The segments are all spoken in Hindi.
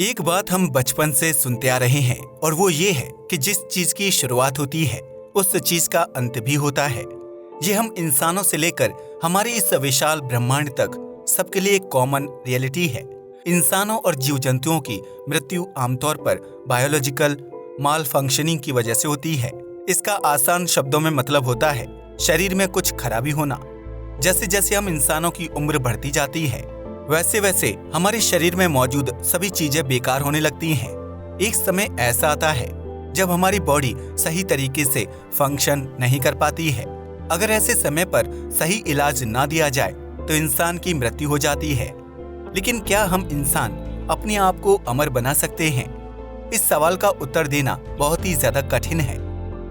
एक बात हम बचपन से सुनते आ रहे हैं और वो ये है कि जिस चीज की शुरुआत होती है उस चीज का अंत भी होता है। ये हम इंसानों से लेकर हमारे इस विशाल ब्रह्मांड तक सबके लिए एक कॉमन रियलिटी है। इंसानों और जीव जंतुओं की मृत्यु आमतौर पर बायोलॉजिकल माल फंक्शनिंग की वजह से होती है। इसका आसान शब्दों में मतलब होता है शरीर में कुछ खराबी होना। जैसे जैसे हम इंसानों की उम्र बढ़ती जाती है वैसे वैसे हमारे शरीर में मौजूद सभी चीजें बेकार होने लगती हैं। एक समय ऐसा आता है जब हमारी बॉडी सही तरीके से फंक्शन नहीं कर पाती है। अगर ऐसे समय पर सही इलाज ना दिया जाए तो इंसान की मृत्यु हो जाती है। लेकिन क्या हम इंसान अपने आप को अमर बना सकते हैं? इस सवाल का उत्तर देना बहुत ही ज्यादा कठिन है।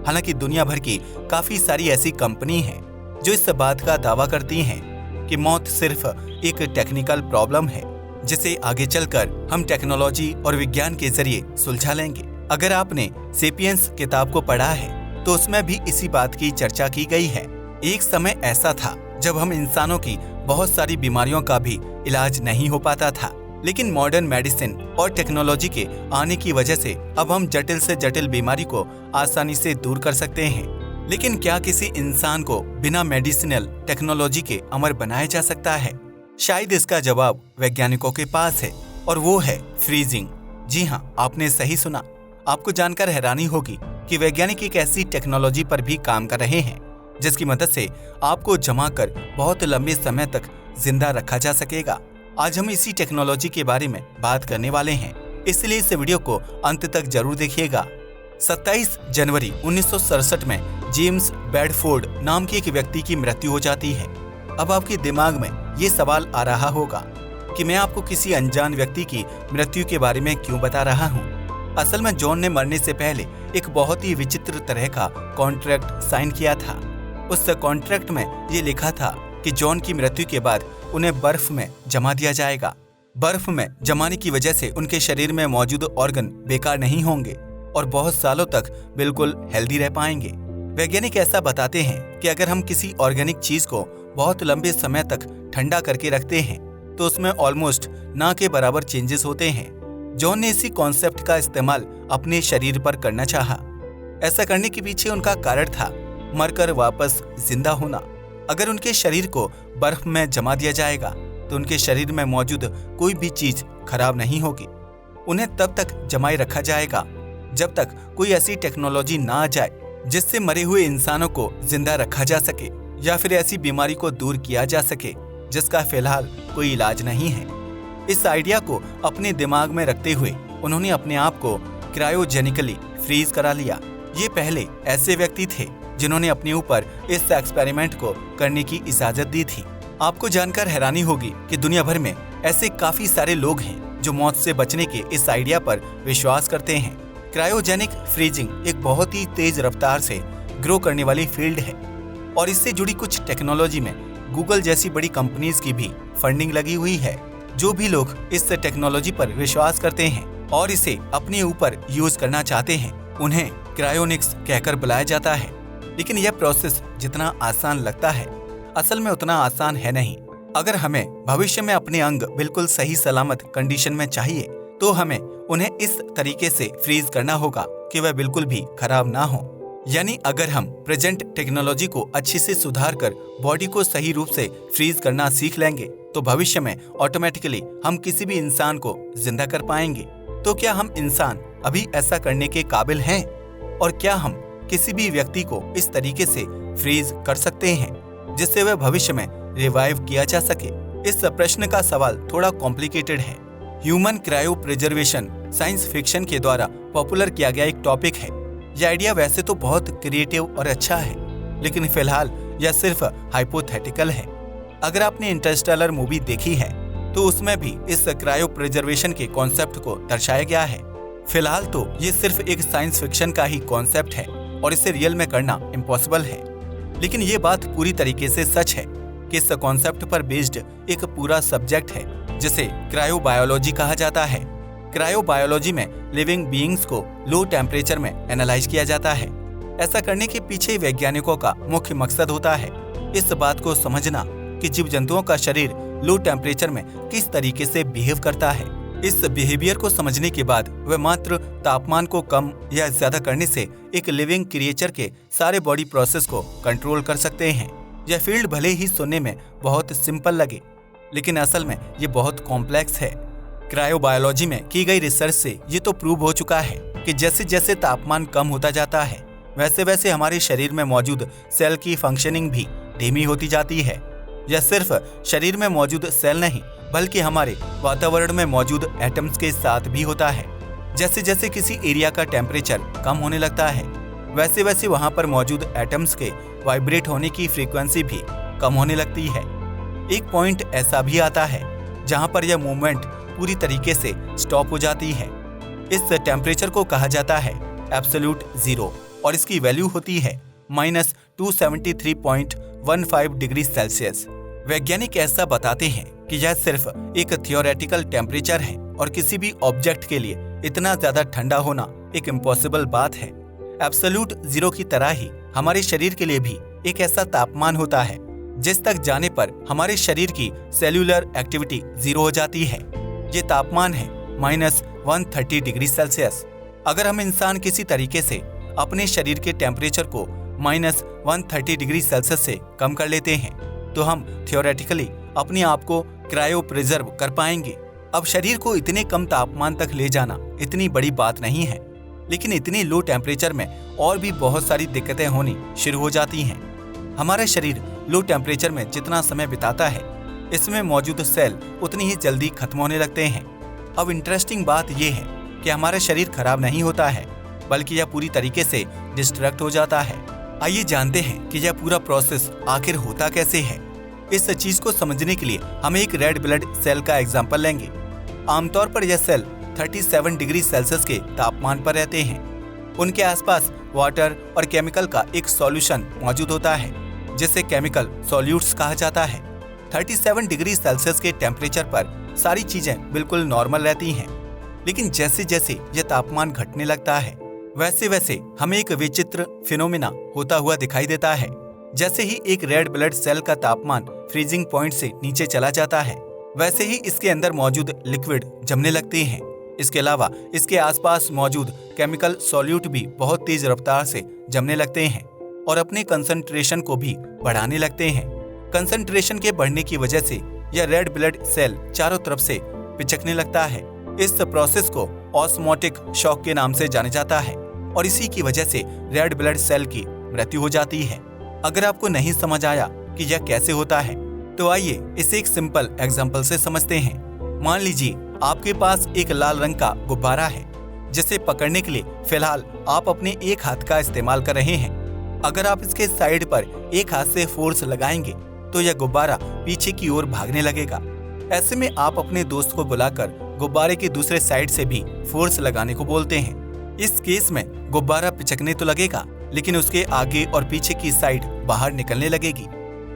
हालांकि दुनिया भर की काफी सारी ऐसी कंपनी हैं जो इस बात का दावा करती हैं कि मौत सिर्फ एक टेक्निकल प्रॉब्लम है जिसे आगे चलकर हम टेक्नोलॉजी और विज्ञान के जरिए सुलझा लेंगे। अगर आपने सेपियंस किताब को पढ़ा है तो उसमें भी इसी बात की चर्चा की गई है। एक समय ऐसा था जब हम इंसानों की बहुत सारी बीमारियों का भी इलाज नहीं हो पाता था, लेकिन मॉडर्न मेडिसिन और टेक्नोलॉजी के आने की वजह से अब हम जटिल से जटिल बीमारी को आसानी से दूर कर सकते हैं। लेकिन क्या किसी इंसान को बिना मेडिसिनल टेक्नोलॉजी के अमर बनाया जा सकता है? शायद इसका जवाब वैज्ञानिकों के पास है और वो है फ्रीजिंग। जी हाँ, आपने सही सुना। आपको जानकर हैरानी होगी कि वैज्ञानिक एक ऐसी टेक्नोलॉजी पर भी काम कर रहे हैं जिसकी मदद से आपको जमा कर बहुत लंबे समय तक जिंदा रखा जा सकेगा। आज हम इसी टेक्नोलॉजी के बारे में बात करने वाले हैं, इसलिए इस वीडियो को अंत तक जरूर देखिएगा। 27 जनवरी 1967 में जेम्स बेडफोर्ड नाम के एक व्यक्ति की मृत्यु हो जाती है। अब आपके दिमाग में ये सवाल आ रहा होगा कि मैं आपको किसी अनजान व्यक्ति की मृत्यु के बारे में क्यों बता रहा हूँ। असल में जॉन ने मरने से पहले एक बहुत ही विचित्र तरह का कॉन्ट्रैक्ट साइन किया था। उस कॉन्ट्रैक्ट में ये लिखा था कि जॉन की मृत्यु के बाद उन्हें बर्फ में जमा दिया जाएगा। बर्फ में जमाने की वजह से उनके शरीर में मौजूद ऑर्गन बेकार नहीं होंगे और बहुत सालों तक बिल्कुल हेल्दी रह पाएंगे। वैज्ञानिक ऐसा बताते हैं कि अगर हम किसी ऑर्गेनिक चीज को बहुत लंबे समय तक ठंडा करके रखते हैं तो उसमें ऑलमोस्ट ना के बराबर चेंजेस होते हैं। जॉन ने इसी कॉन्सेप्ट का इस्तेमाल अपने शरीर पर करना चाहा। ऐसा करने के पीछे उनका कारण था मरकर वापस जिंदा होना। अगर उनके शरीर को बर्फ में जमा दिया जाएगा तो उनके शरीर में मौजूद कोई भी चीज खराब नहीं होगी। उन्हें तब तक जमाए रखा जाएगा जब तक कोई ऐसी टेक्नोलॉजी ना आ जाए जिससे मरे हुए इंसानों को जिंदा रखा जा सके या फिर ऐसी बीमारी को दूर किया जा सके जिसका फिलहाल कोई इलाज नहीं है। इस आइडिया को अपने दिमाग में रखते हुए उन्होंने अपने आप को क्रायोजेनिकली फ्रीज करा लिया। ये पहले ऐसे व्यक्ति थे जिन्होंने अपने ऊपर इस एक्सपेरिमेंट को करने की इजाजत दी थी। आपको जानकर हैरानी होगी कि दुनिया भर में ऐसे काफी सारे लोग हैं जो मौत से बचने के इस आइडिया पर विश्वास करते हैं। क्रायोजेनिक फ्रीजिंग एक बहुत ही तेज रफ्तार से ग्रो करने वाली फील्ड है और इससे जुड़ी कुछ टेक्नोलॉजी में गूगल जैसी बड़ी कंपनीज की भी फंडिंग लगी हुई है। जो भी लोग इस टेक्नोलॉजी पर विश्वास करते हैं और इसे अपने ऊपर यूज करना चाहते हैं उन्हें क्रायोनिक्स कहकर बुलाया जाता है। लेकिन यह प्रोसेस जितना आसान लगता है असल में उतना आसान है नहीं। अगर हमें भविष्य में अपने अंग बिल्कुल सही सलामत कंडीशन में चाहिए तो हमें उन्हें इस तरीके से फ्रीज करना होगा कि वह बिल्कुल भी खराब ना हो। यानी अगर हम प्रेजेंट टेक्नोलॉजी को अच्छे से सुधार कर बॉडी को सही रूप से फ्रीज करना सीख लेंगे तो भविष्य में ऑटोमेटिकली हम किसी भी इंसान को जिंदा कर पाएंगे। तो क्या हम इंसान अभी ऐसा करने के काबिल हैं? और क्या हम किसी भी व्यक्ति को इस तरीके से फ्रीज कर सकते हैं जिससे वह भविष्य में रिवाइव किया जा सके? इस प्रश्न का सवाल थोड़ा कॉम्प्लिकेटेड है। Human cryo preservation science fiction के द्वारा पॉपुलर किया गया एक टॉपिक है। यह आइडिया वैसे तो बहुत क्रिएटिव और अच्छा है, लेकिन फिलहाल यह सिर्फ हाइपोथेटिकल है। अगर आपने इंटरस्टेलर मूवी देखी है तो उसमें भी इस क्रायो प्रिजर्वेशन के कॉन्सेप्ट को दर्शाया गया है। फिलहाल तो ये सिर्फ एक साइंस फिक्शन का ही कॉन्सेप्ट है और इसे रियल में करना इम्पॉसिबल है। लेकिन ये बात पूरी तरीके से सच है कि इस कॉन्सेप्ट पर बेस्ड एक पूरा सब्जेक्ट है जिसे क्रायोबायोलॉजी कहा जाता है। क्रायोबायोलॉजी में लिविंग बीइंग्स को लो टेम्परेचर में एनालाइज किया जाता है। ऐसा करने के पीछे वैज्ञानिकों का मुख्य मकसद होता है इस बात को समझना कि जीव जंतुओं का शरीर लो टेम्परेचर में किस तरीके से बिहेव करता है। इस बिहेवियर को समझने के बाद वे मात्र तापमान को कम या ज्यादा करने से एक लिविंग क्रिएचर के सारे बॉडी प्रोसेस को कंट्रोल कर सकते हैं। यह फील्ड भले ही सुनने में बहुत सिंपल लगे, लेकिन असल में ये बहुत कॉम्प्लेक्स है। क्रायोबायोलॉजी में की गई रिसर्च से ये तो प्रूव हो चुका है कि जैसे जैसे तापमान कम होता जाता है, वैसे वैसे हमारे शरीर में मौजूद सेल की फंक्शनिंग भी धीमी होती जाती है। यह सिर्फ शरीर में मौजूद सेल नहीं, बल्कि हमारे वातावरण में मौजूद एटम्स के साथ भी होता है। जैसे जैसे किसी एरिया का टेम्परेचर कम होने लगता है, वैसे वैसे वहां पर मौजूद एटम्स के वाइब्रेट होने की फ्रीक्वेंसी भी कम होने लगती है। एक पॉइंट ऐसा भी आता है जहां पर यह मूवमेंट पूरी तरीके से स्टॉप हो जाती है। इस टेम्परेचर को कहा जाता है एब्सोल्यूट जीरो और इसकी वैल्यू होती है -273.15 डिग्री सेल्सियस। वैज्ञानिक ऐसा बताते हैं कि यह सिर्फ एक थियोरेटिकल टेम्परेचर है और किसी भी ऑब्जेक्ट के लिए इतना ज्यादा ठंडा होना एक इम्पॉसिबल बात है। एब्सोल्यूट जीरो की तरह ही हमारे शरीर के लिए भी एक ऐसा तापमान होता है जिस तक जाने पर हमारे शरीर की सेल्यूलर एक्टिविटी जीरो हो जाती है। ये तापमान है -130 डिग्री सेल्सियस। अगर हम इंसान किसी तरीके से अपने शरीर के टेम्परेचर को -130 डिग्री सेल्सियस से कम कर लेते हैं तो हम थियोरेटिकली अपने आप को क्रायो प्रिजर्व कर पाएंगे। अब शरीर को इतने कम तापमान तक ले जाना इतनी बड़ी बात नहीं है, लेकिन इतने लो टेम्परेचर में और भी बहुत सारी दिक्कतें होनी शुरू हो जाती हैं। हमारा शरीर लो टेम्परेचर में जितना समय बिताता है, इसमें मौजूद सेल उतनी ही जल्दी खत्म होने लगते हैं। अब इंटरेस्टिंग बात यह है कि हमारा शरीर खराब नहीं होता है, बल्कि यह पूरी तरीके से डिस्ट्रैक्ट हो जाता है। आइए जानते हैं कि यह पूरा प्रोसेस आखिर होता कैसे है। इस चीज को समझने के लिए हम एक रेड ब्लड सेल का एग्जाम्पल लेंगे। आमतौर पर यह सेल 37 डिग्री सेल्सियस के तापमान पर रहते हैं। उनके आसपास वाटर और केमिकल का एक सॉल्यूशन मौजूद होता है, जिसे केमिकल सॉल्यूट्स कहा जाता है। 37 डिग्री सेल्सियस के टेम्परेचर पर सारी चीजें बिल्कुल नॉर्मल रहती हैं, लेकिन जैसे जैसे यह तापमान घटने लगता है, वैसे वैसे हमें एक विचित्र फिनोमिना होता हुआ दिखाई देता है। जैसे ही एक रेड ब्लड सेल का तापमान फ्रीजिंग पॉइंट से नीचे चला जाता है, वैसे ही इसके अंदर मौजूद लिक्विड जमने लगते हैं। इसके अलावा इसके आसपास मौजूद केमिकल सॉल्यूट भी बहुत तेज रफ्तार से जमने लगते हैं और अपने कंसंट्रेशन को भी बढ़ाने लगते हैं। कंसंट्रेशन के बढ़ने की वजह से यह रेड ब्लड सेल चारों तरफ से पिचकने लगता है। इस प्रोसेस को ऑस्मोटिक शॉक के नाम से जाना जाता है और इसी की वजह से रेड ब्लड सेल की मृत्यु हो जाती है। अगर आपको नहीं समझ आया कि यह कैसे होता है, तो आइए इसे एक सिंपल एग्जांपल से समझते हैं। मान लीजिए आपके पास एक लाल रंग का गुब्बारा है, जिसे पकड़ने के लिए फिलहाल आप अपने एक हाथ का इस्तेमाल कर रहे हैं। अगर आप इसके साइड पर एक हाथ से फोर्स लगाएंगे तो यह गुब्बारा पीछे की ओर भागने लगेगा। ऐसे में आप अपने दोस्त को बुलाकर गुब्बारे के दूसरे साइड से भी फोर्स लगाने को बोलते हैं। इस केस में गुब्बारा पिचकने तो लगेगा, लेकिन उसके आगे और पीछे की साइड बाहर निकलने लगेगी।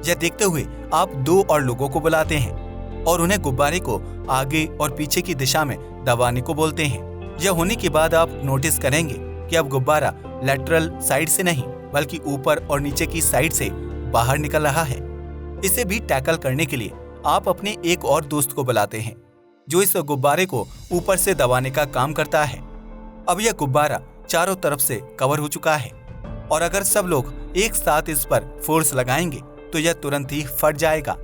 यह देखते हुए आप दो और लोगों को बुलाते हैं और उन्हें गुब्बारे को आगे और पीछे की दिशा में दबाने को बोलते हैं। यह होने के बाद आप नोटिस करेंगे कि अब गुब्बारा लेटरल साइड से नहीं, बल्कि ऊपर और नीचे की साइड से बाहर निकल रहा है। इसे भी टैकल करने के लिए आप अपने एक और दोस्त को बुलाते हैं, जो इस गुब्बारे को ऊपर से दबाने का काम करता है। अब यह गुब्बारा चारों तरफ से कवर हो चुका है और अगर सब लोग एक साथ इस पर फोर्स लगाएंगे तो यह तुरंत ही फट जाएगा।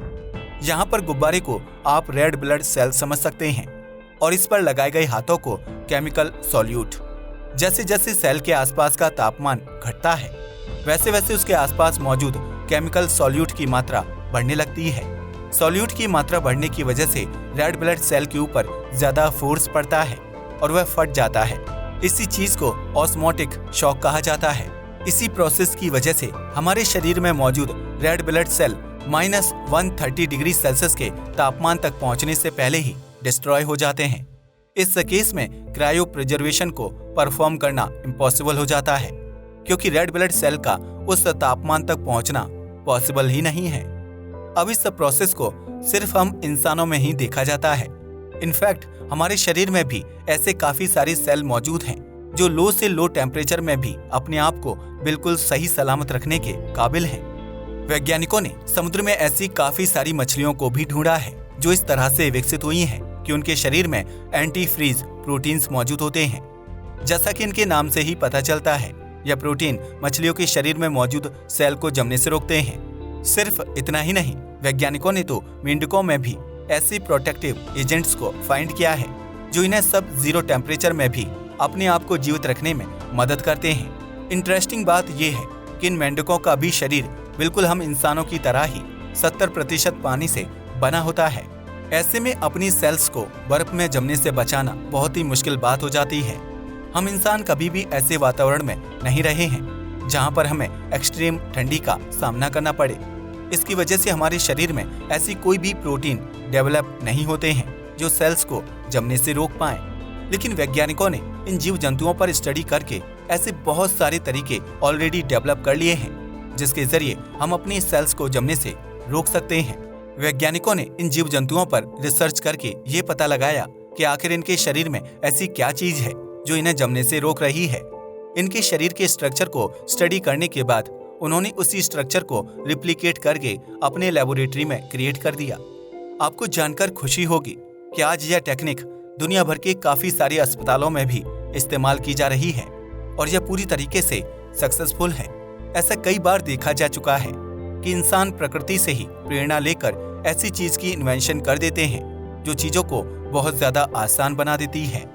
यहाँ पर गुब्बारे को आप रेड ब्लड सेल समझ सकते हैं और इस पर लगाए गए हाथों को केमिकल सॉल्यूट। जैसे जैसे सेल के आसपास का तापमान घटता है, वैसे वैसे उसके आसपास मौजूद केमिकल सॉल्यूट की मात्रा बढ़ने लगती है। सॉल्यूट की मात्रा बढ़ने की वजह से रेड ब्लड सेल के ऊपर ज्यादा फोर्स पड़ता है और वह फट जाता है। इसी चीज को ऑस्मोटिक शॉक कहा जाता है। इसी प्रोसेस की वजह से हमारे शरीर में मौजूद red blood cell -130 degree Celsius के तापमान तक पहुंचने से पहले ही डिस्ट्रॉय हो जाते हैं। इस केस में क्रायो प्रिजर्वेशन को परफॉर्म करना इम्पॉसिबल हो जाता है, क्योंकि रेड ब्लड सेल का उस तापमान तक पहुंचना पॉसिबल ही नहीं है। अब इस प्रोसेस को सिर्फ हम इंसानों में ही देखा जाता है। इनफैक्ट हमारे शरीर में भी ऐसे काफी सारी सेल मौजूद हैं जो लो से लो टेम्परेचर में भी अपने आप को बिल्कुल सही सलामत रखने के काबिल हैं। वैज्ञानिकों ने समुद्र में ऐसी काफी सारी मछलियों को भी ढूंढा है जो इस तरह से विकसित हुई हैं कि उनके शरीर में एंटी फ्रीज प्रोटीन्स मौजूद होते हैं। जैसा कि इनके नाम से ही पता चलता है, यह प्रोटीन मछलियों के शरीर में मौजूद सेल को जमने से रोकते हैं। सिर्फ इतना ही नहीं, वैज्ञानिकों ने तो मेंढकों में भी ऐसे प्रोटेक्टिव एजेंट्स को फाइंड किया है जो इन्हें सब जीरो टेम्परेचर में भी अपने आप को जीवित रखने में मदद करते हैं। इंटरेस्टिंग बात यह है कि इन मेंढकों का भी शरीर बिल्कुल हम इंसानों की तरह ही 70% पानी से बना होता है। ऐसे में अपनी सेल्स को बर्फ में जमने से बचाना बहुत ही मुश्किल बात हो जाती है। हम इंसान कभी भी ऐसे वातावरण में नहीं रहे हैं जहां पर हमें एक्सट्रीम ठंडी का सामना करना पड़े। इसकी वजह से हमारे शरीर में ऐसी कोई भी प्रोटीन डेवलप नहीं होते हैं जो सेल्स को जमने से रोक पाएं। लेकिन वैज्ञानिकों ने इन जीव जंतुओं पर स्टडी करके ऐसे बहुत सारे तरीके ऑलरेडी डेवलप कर लिए हैं जिसके जरिए हम अपनी सेल्स को जमने से रोक सकते हैं। वैज्ञानिकों ने इन जीव जंतुओं पर रिसर्च करके ये पता लगाया कि आखिर इनके शरीर में ऐसी क्या चीज है जो इन्हें जमने से रोक रही है। इनके शरीर के स्ट्रक्चर को स्टडी करने के बाद उन्होंने उसी स्ट्रक्चर को रिप्लिकेट करके अपने लेबोरेटरी में क्रिएट कर दिया। आपको जानकर खुशी होगी कि आज यह टेक्निक दुनिया भर के काफी सारे अस्पतालों में भी इस्तेमाल की जा रही है और यह पूरी तरीके से सक्सेसफुल है। ऐसा कई बार देखा जा चुका है कि इंसान प्रकृति से ही प्रेरणा लेकर ऐसी चीज की इन्वेंशन कर देते हैं जो चीजों को बहुत ज्यादा आसान बना देती है।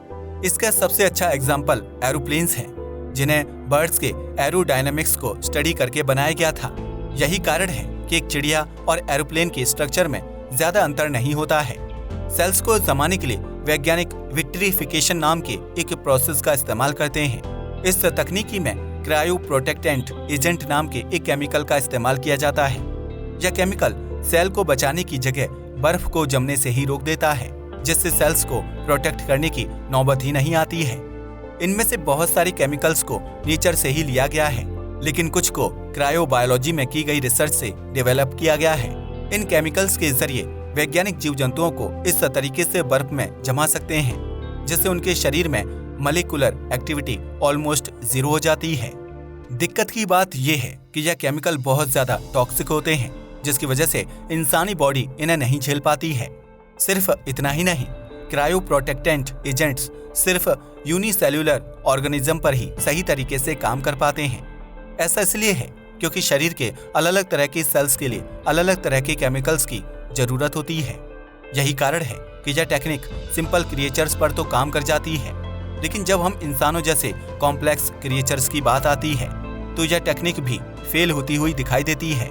इसका सबसे अच्छा एग्जाम्पल एरोप्लेन्स है, जिन्हें बर्ड्स के एरोडायनामिक्स को स्टडी करके बनाया गया था। यही कारण है कि एक चिड़िया और एरोप्लेन के स्ट्रक्चर में ज्यादा अंतर नहीं होता है। सेल्स को जमाने के लिए वैज्ञानिक विट्रीफिकेशन नाम के एक प्रोसेस का इस्तेमाल करते हैं। इस तकनीकी में क्रायो प्रोटेक्टेंट एजेंट नाम के एक केमिकल का इस्तेमाल किया जाता है। यह केमिकल सेल को बचाने की जगह बर्फ को जमने से ही रोक देता है, जिससे सेल्स को प्रोटेक्ट करने की नौबत ही नहीं आती है। इनमें से बहुत सारे केमिकल्स को नेचर से ही लिया गया है, लेकिन कुछ को क्रायोबायोलॉजी में की गई रिसर्च से डेवलप किया गया है। इन केमिकल्स के जरिए वैज्ञानिक जीव जंतुओं को इस तरीके से बर्फ में जमा सकते हैं जिससे उनके शरीर में मॉलिक्यूलर एक्टिविटी ऑलमोस्ट जीरो हो जाती है। दिक्कत की बात यह है कि यह केमिकल बहुत ज्यादा टॉक्सिक होते हैं, जिसकी वजह से इंसानी बॉडी इन्हें नहीं झेल पाती है। सिर्फ इतना ही नहीं, क्रायो प्रोटेक्टेंट एजेंट्स सिर्फ यूनिसेल्यूलर ऑर्गेनिज्म पर ही सही तरीके से काम कर पाते हैं। ऐसा इसलिए है क्योंकि शरीर के अलग अलग तरह के सेल्स के लिए अलग अलग तरह के केमिकल्स की जरूरत होती है। यही कारण है कि यह टेक्निक सिंपल क्रिएचर्स पर तो काम कर जाती है, लेकिन जब हम इंसानों जैसे कॉम्प्लेक्स क्रिएचर्स की बात आती है तो यह टेक्निक भी फेल होती हुई दिखाई देती है।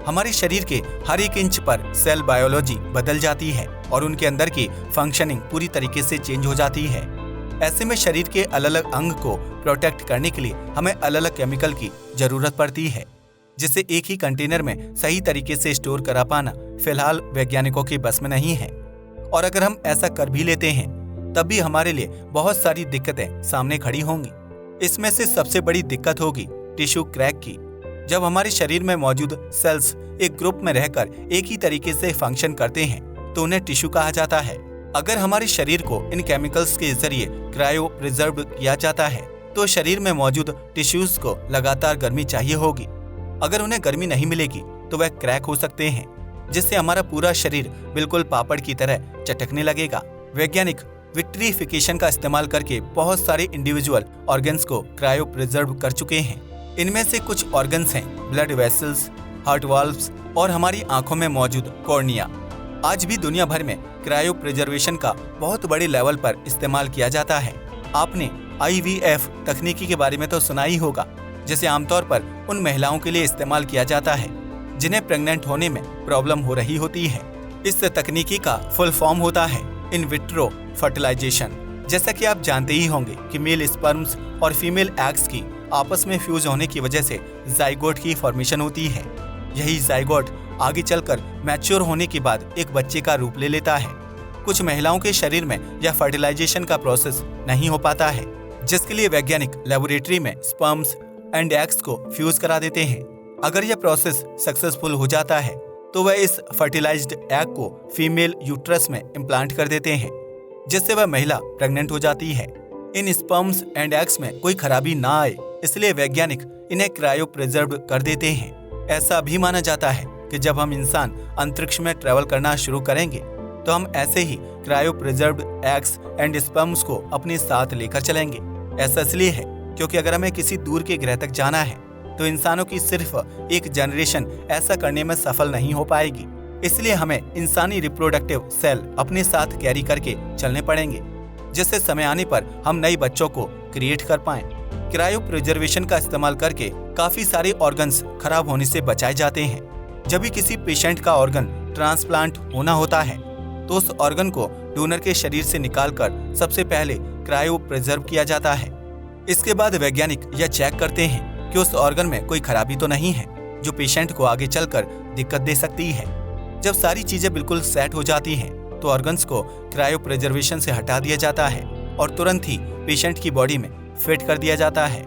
हमारे शरीर के हर एक इंच पर सेल बायोलॉजी बदल जाती है और उनके अंदर की फंक्शनिंग पूरी तरीके से चेंज हो जाती है। ऐसे में शरीर के अलग अलग अंग को प्रोटेक्ट करने के लिए हमें अलग अलग केमिकल की जरूरत पड़ती है, जिसे एक ही कंटेनर में सही तरीके से स्टोर करा पाना फिलहाल वैज्ञानिकों के बस में नहीं है। और अगर हम ऐसा कर भी लेते हैं तब भी हमारे लिए बहुत सारी दिक्कतें सामने खड़ी होंगी। इसमें से सबसे बड़ी दिक्कत होगी टिश्यू क्रैक की। जब हमारे शरीर में मौजूद सेल्स एक ग्रुप में रहकर एक ही तरीके से फंक्शन करते हैं तो उन्हें टिश्यू कहा जाता है। अगर हमारे शरीर को इन केमिकल्स के जरिए क्रायो प्रिजर्व किया जाता है तो शरीर में मौजूद टिश्यूज को लगातार गर्मी चाहिए होगी। अगर उन्हें गर्मी नहीं मिलेगी तो वह क्रैक हो सकते हैं, जिससे हमारा पूरा शरीर बिल्कुल पापड़ की तरह चटकने लगेगा। वैज्ञानिक विट्रीफिकेशन का इस्तेमाल करके बहुत सारे इंडिविजुअल ऑर्गन्स को क्रायो प्रिजर्व कर चुके हैं। इनमें से कुछ ऑर्गन्स हैं ब्लड वेसल्स, हार्ट वाल्व्स और हमारी आंखों में मौजूद कॉर्निया। आज भी दुनिया भर में क्रायो प्रिजर्वेशन का बहुत बड़े लेवल पर इस्तेमाल किया जाता है। आपने IVF तकनीकी के बारे में तो सुना ही होगा, जिसे आमतौर पर उन महिलाओं के लिए इस्तेमाल किया जाता है जिन्हें प्रेग्नेंट होने में प्रॉब्लम हो रही होती है। इस तकनीकी का फुल फॉर्म होता है इन विट्रो फर्टिलाइजेशन। जैसा कि आप जानते ही होंगे कि मेल स्पर्म्स और फीमेल एग्स की आपस में फ्यूज होने की वजह से जाइगोट की फॉर्मेशन होती है। यही जाइगोट आगे चलकर मैच्योर होने के बाद एक बच्चे का रूप ले लेता है। कुछ महिलाओं के शरीर में यह फर्टिलाइजेशन का प्रोसेस नहीं हो पाता है, जिसके लिए वैज्ञानिक लेबोरेटरी में स्पर्म्स एंड एग्स को फ्यूज करा देते हैं। अगर यह प्रोसेस सक्सेसफुल हो जाता है तो वह इस फर्टिलाइज्ड एग को फीमेल यूट्रस में इम्प्लांट कर देते हैं, जिससे वह महिला प्रेग्नेंट हो जाती है। इन स्पर्म्स एंड एग्स में कोई खराबी ना आए, इसलिए वैज्ञानिक इन्हें क्रायो प्रिजर्व कर देते हैं। ऐसा भी माना जाता है कि जब हम इंसान अंतरिक्ष में ट्रेवल करना शुरू करेंगे तो हम ऐसे ही cryopreserved eggs and sperms को अपने साथ लेकर चलेंगे। ऐसा इसलिए है क्योंकि अगर हमें किसी दूर के ग्रह तक जाना है तो इंसानों की सिर्फ एक जनरेशन ऐसा करने में सफल नहीं हो पाएगी। इसलिए हमें इंसानी रिप्रोडक्टिव सेल अपने साथ कैरी करके चलने पड़ेंगे, जिससे समय आने पर हम नए बच्चों को क्रिएट कर पाएं। क्रायो प्रिजर्वेशन का इस्तेमाल करके काफी सारे ऑर्गन्स खराब होने से बचाए जाते हैं। जब भी किसी पेशेंट का ऑर्गन ट्रांसप्लांट होना होता है तो उस ऑर्गन को डोनर के शरीर से निकालकर सबसे पहले क्रायो प्रिजर्व किया जाता है। इसके बाद वैज्ञानिक यह चेक करते हैं कि उस ऑर्गन में कोई खराबी तो नहीं है जो पेशेंट को आगे चलकर दिक्कत दे सकती है। जब सारी चीजें बिल्कुल सेट हो जाती हैं तो ऑर्गन्स को क्रायो प्रिजर्वेशन से हटा दिया जाता है और तुरंत ही पेशेंट की बॉडी में फिट कर दिया जाता है।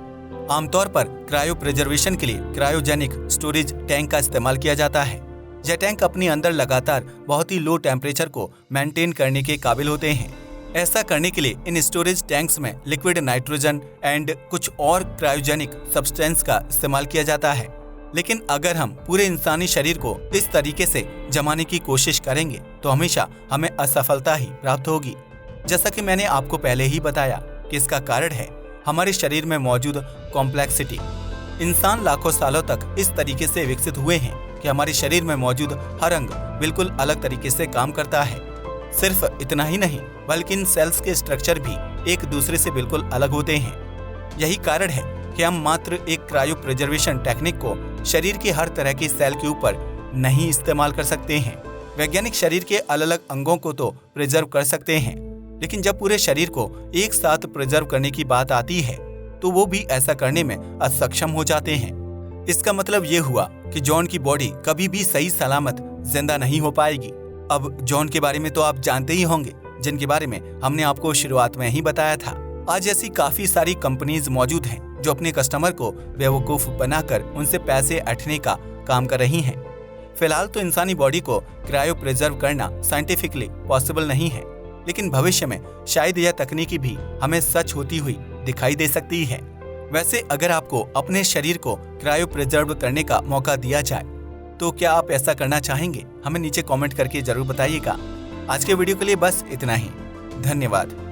आमतौर पर क्रायो प्रिजर्वेशन के लिए क्रायोजेनिक स्टोरेज टैंक का इस्तेमाल किया जाता है। यह टैंक अपने अंदर लगातार बहुत ही लो टेम्परेचर को मेंटेन करने के काबिल होते हैं। ऐसा करने के लिए इन स्टोरेज टैंक्स में लिक्विड नाइट्रोजन एंड कुछ और क्रायोजेनिक सब्सटेंस का इस्तेमाल किया जाता है। लेकिन अगर हम पूरे इंसानी शरीर को इस तरीके से जमाने की कोशिश करेंगे तो हमेशा हमें असफलता ही प्राप्त होगी। जैसा कि मैंने आपको पहले ही बताया कि इसका कारण है हमारे शरीर में मौजूद कॉम्प्लेक्सिटी। इंसान लाखों सालों तक इस तरीके से विकसित हुए हैं कि हमारे शरीर में मौजूद हर अंग बिल्कुल अलग तरीके से काम करता है। सिर्फ इतना ही नहीं बल्कि इन सेल्स के स्ट्रक्चर भी एक दूसरे से बिल्कुल अलग होते हैं। यही कारण है कि हम मात्र एक क्रायो प्रिजर्वेशन टेक्निक को शरीर के हर तरह के सेल के ऊपर नहीं इस्तेमाल कर सकते हैं। वैज्ञानिक शरीर के अलग अलग अंगों को तो प्रिजर्व कर सकते हैं, लेकिन जब पूरे शरीर को एक साथ प्रिजर्व करने की बात आती है तो वो भी ऐसा करने में असक्षम हो जाते हैं। इसका मतलब ये हुआ कि जॉन की बॉडी कभी भी सही सलामत जिंदा नहीं हो पाएगी। अब जॉन के बारे में तो आप जानते ही होंगे, जिनके बारे में हमने आपको शुरुआत में ही बताया था। आज ऐसी काफी सारी कंपनीज मौजूद हैं जो अपने कस्टमर को बेवकूफ बनाकर उनसे पैसे ऐंठने का काम कर रही हैं। फिलहाल तो इंसानी बॉडी को क्रायो प्रिजर्व करना साइंटिफिकली पॉसिबल नहीं है, लेकिन भविष्य में शायद यह तकनीकी भी हमें सच होती हुई दिखाई दे सकती है। वैसे अगर आपको अपने शरीर को क्रायो प्रिजर्व करने का मौका दिया जाए तो क्या आप ऐसा करना चाहेंगे? हमें नीचे कमेंट करके जरूर बताइएगा। आज के वीडियो के लिए बस इतना ही। धन्यवाद।